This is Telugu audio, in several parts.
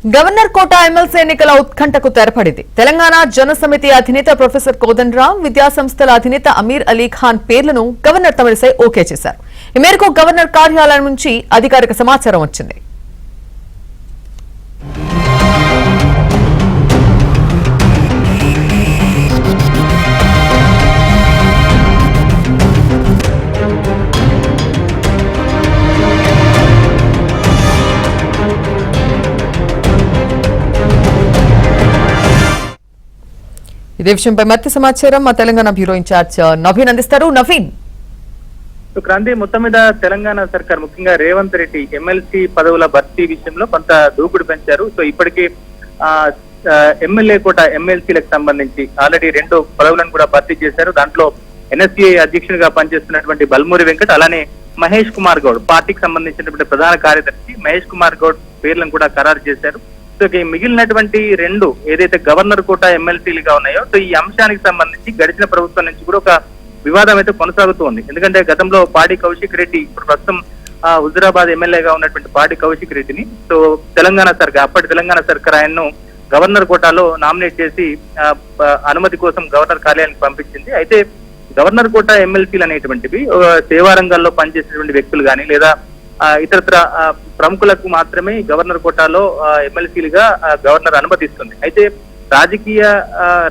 గవర్నర్ కోట ఎమ్మెల్సీ ఎన్నికల ఉత్కంఠకు తెరపడింది. తెలంగాణ జనసమితి అధినేత ప్రొఫెసర్ కోదండరాం, విద్యాసంస్థల అధినేత అమీర్ అలీ ఖాన్ పేర్లను గవర్నర్ తమిళిసై ఓకే చేశారు. ఈ మేరకు గవర్నర్ కార్యాలయం నుంచి అధికారిక సమాచారం వచ్చింది. ఇదే విషయంపై మరింత సమాచారం మా తెలంగాణ బ్యూరో ఇన్ఛార్జ్ నవీన్ అందిస్తారు. నవీన్, క్రాంతి మొత్తం మీద తెలంగాణ సర్కార్ ముఖ్యంగా రేవంత్ రెడ్డి ఎమ్మెల్సీ పదవుల భర్తీ విషయంలో కొంత దూకుడు పెంచారు. సో ఇప్పటికీ ఎమ్మెల్యే కోట ఎమ్మెల్సీలకు సంబంధించి ఆల్రెడీ 2 పదవులను కూడా భర్తీ చేశారు. దాంట్లో ఎన్ఎస్సీఐ అధ్యక్షునిగా పనిచేస్తున్నటువంటి బల్మూరి వెంకట్, అలానే మహేష్ కుమార్ గౌడ్, పార్టీకి సంబంధించినటువంటి ప్రధాన కార్యదర్శి మహేష్ కుమార్ గౌడ్ పేర్లను కూడా ఖరారు చేశారు. సో మిగిలినటువంటి 2 ఏదైతే గవర్నర్ కోట ఎమ్మెల్సీలుగా ఉన్నాయో, సో ఈ అంశానికి సంబంధించి గడిచిన ప్రభుత్వం నుంచి కూడా ఒక వివాదం అయితే కొనసాగుతూ ఉంది. ఎందుకంటే గతంలో పాడి కౌశిక్ రెడ్డి, ఇప్పుడు ప్రస్తుతం హుజురాబాద్ ఎమ్మెల్యేగా ఉన్నటువంటి పాడి కౌశిక్ రెడ్డిని సో అప్పటి తెలంగాణ సర్కార్ ఆయన్ను గవర్నర్ కోటాలో నామినేట్ చేసి అనుమతి కోసం గవర్నర్ కార్యాలయానికి పంపించింది. అయితే గవర్నర్ కోట ఎమ్మెల్సీలు అనేటువంటివి సేవా రంగాల్లో పనిచేసేటువంటి వ్యక్తులు కానీ లేదా ఇతరత్ర ప్రముఖులకు మాత్రమే గవర్నర్ కోటాలో ఎమ్మెల్సీలుగా గవర్నర్ అనుమతిస్తుంది. అయితే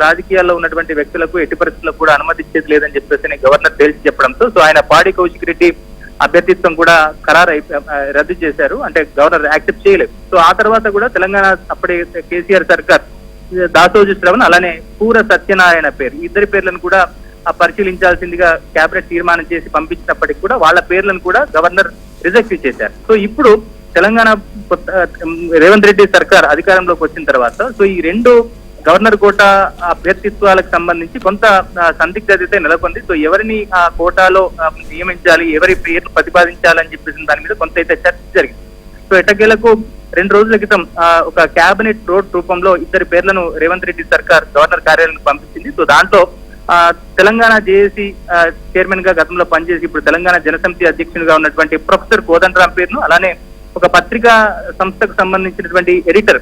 రాజకీయాల్లో ఉన్నటువంటి వ్యక్తులకు ఎట్టి పరిస్థితుల్లో కూడా అనుమతి ఇచ్చేది లేదని చెప్పేసి గవర్నర్ తేల్చి చెప్పడంతో సో ఆయన పాడి కౌశిక్ రెడ్డి అభ్యర్థిత్వం కూడా రద్దు చేశారు. అంటే గవర్నర్ యాక్సెప్ట్ చేయలేదు. సో ఆ తర్వాత కూడా తెలంగాణ అప్పటి కేసీఆర్ సర్కార్ దాసోజు శ్రవణ్ అలానే పూర సత్యనారాయణ పేరు, ఇద్దరి పేర్లను కూడా పరిశీలించాల్సిందిగా కేబినెట్ తీర్మానం చేసి పంపించినప్పటికీ కూడా వాళ్ళ పేర్లను కూడా గవర్నర్ రిజెక్ట్ చేశారు. సో ఇప్పుడు తెలంగాణ రేవంత్ రెడ్డి సర్కార్ అధికారంలోకి వచ్చిన తర్వాత సో ఈ 2 గవర్నర్ కోట అభ్యర్థిత్వాలకు సంబంధించి కొంత సందిగ్ధత నెలకొంది. సో ఎవరిని ఆ కోటాలో నియమించాలి, ఎవరి పేర్లు ప్రతిపాదించాలని చెప్పేసి దాని మీద కొంత అయితే చర్చ జరిగింది. సో ఎట్టకేలకు 2 రోజుల క్రితం ఒక కేబినెట్ రోడ్ రూపంలో 2 పేర్లను రేవంత్ రెడ్డి సర్కార్ గవర్నర్ కార్యాలయానికి పంపించింది. సో దాంట్లో తెలంగాణ జేఏసీ చైర్మన్ గా గతంలో పనిచేసి ఇప్పుడు తెలంగాణ జనసమితి అధ్యక్షునిగా ఉన్నటువంటి ప్రొఫెసర్ కోదండరాం పేరును, అలానే ఒక పత్రికా సంస్థకు సంబంధించినటువంటి ఎడిటర్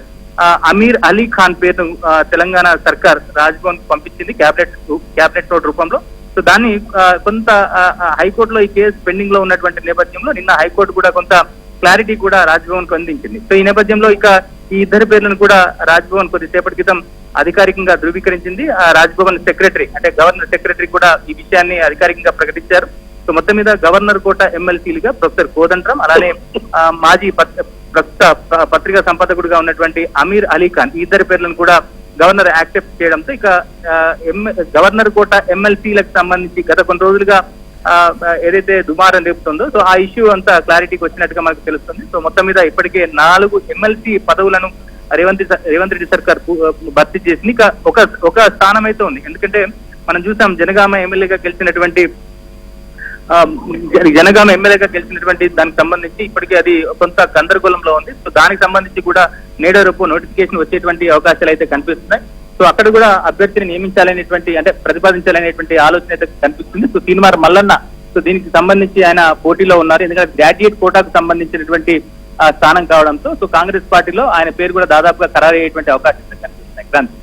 అమీర్ అలీ ఖాన్ పేరును తెలంగాణ సర్కార్ రాజ్భవన్ కు పంపించింది క్యాబినెట్ నోట్ రూపంలో. సో దాన్ని కొంత హైకోర్టులో ఈ కేసు పెండింగ్ లో ఉన్నటువంటి నేపథ్యంలో నిన్న హైకోర్టు కూడా కొంత క్లారిటీ కూడా రాజ్భవన్ కు అందించింది. సో ఈ నేపథ్యంలో ఇక ఈ 2 పేర్లను కూడా రాజ్భవన్ కొద్దిసేపటి క్రితం అధికారికంగా ధృవీకరించింది. రాజ్భవన్ సెక్రటరీ అంటే గవర్నర్ సెక్రటరీ కూడా ఈ విషయాన్ని అధికారికంగా ప్రకటించారు. సో మొత్తం మీద గవర్నర్ కోట ఎమ్మెల్సీలుగా ప్రొఫెసర్ కోదండరాం, అలానే మాజీ ప్రస్తుత పత్రికా సంపాదకుడిగా ఉన్నటువంటి అమీర్ అలీ ఖాన్, ఈ 2 పేర్లను కూడా గవర్నర్ యాక్సెప్ట్ చేయడంతో ఇక గవర్నర్ కోట ఎమ్మెల్సీలకు సంబంధించి గత కొన్ని రోజులుగా ఏదైతే దుమారం రేపుతుందో సో ఆ ఇష్యూ అంతా క్లారిటీకి వచ్చినట్టుగా మనకు తెలుస్తుంది. సో మొత్తం మీద ఇప్పటికే 4 ఎమ్మెల్సీ పదవులను రేవంత్ రెడ్డి సర్కార్ భర్తీ చేసింది. ఇక ఒక స్థానం అయితే ఉంది. ఎందుకంటే మనం చూసాం జనగామ ఎమ్మెల్యేగా గెలిచినటువంటి దానికి సంబంధించి ఇప్పటికీ అది కొంత గందరగోళంలో ఉంది. సో దానికి సంబంధించి కూడా నేడు రేపు నోటిఫికేషన్ వచ్చేటువంటి అవకాశాలు అయితే కనిపిస్తున్నాయి. సో అక్కడ కూడా అభ్యర్థిని నియమించాలనేటువంటి అంటే ప్రతిపాదించాలనేటువంటి ఆలోచన అయితే కనిపిస్తుంది. సో తీన్మార్ మల్లన్న సో దీనికి సంబంధించి ఆయన పోటీలో ఉన్నారు. ఎందుకంటే గ్రాడ్యుయేట్ కోటాకు సంబంధించినటువంటి స్థానం కావడంతో సో కాంగ్రెస్ పార్టీలో ఆయన పేరు కూడా దాదాపుగా ఖరారయ్యేటువంటి అవకాశం కనిపిస్తున్నాయి. క్రాంతి.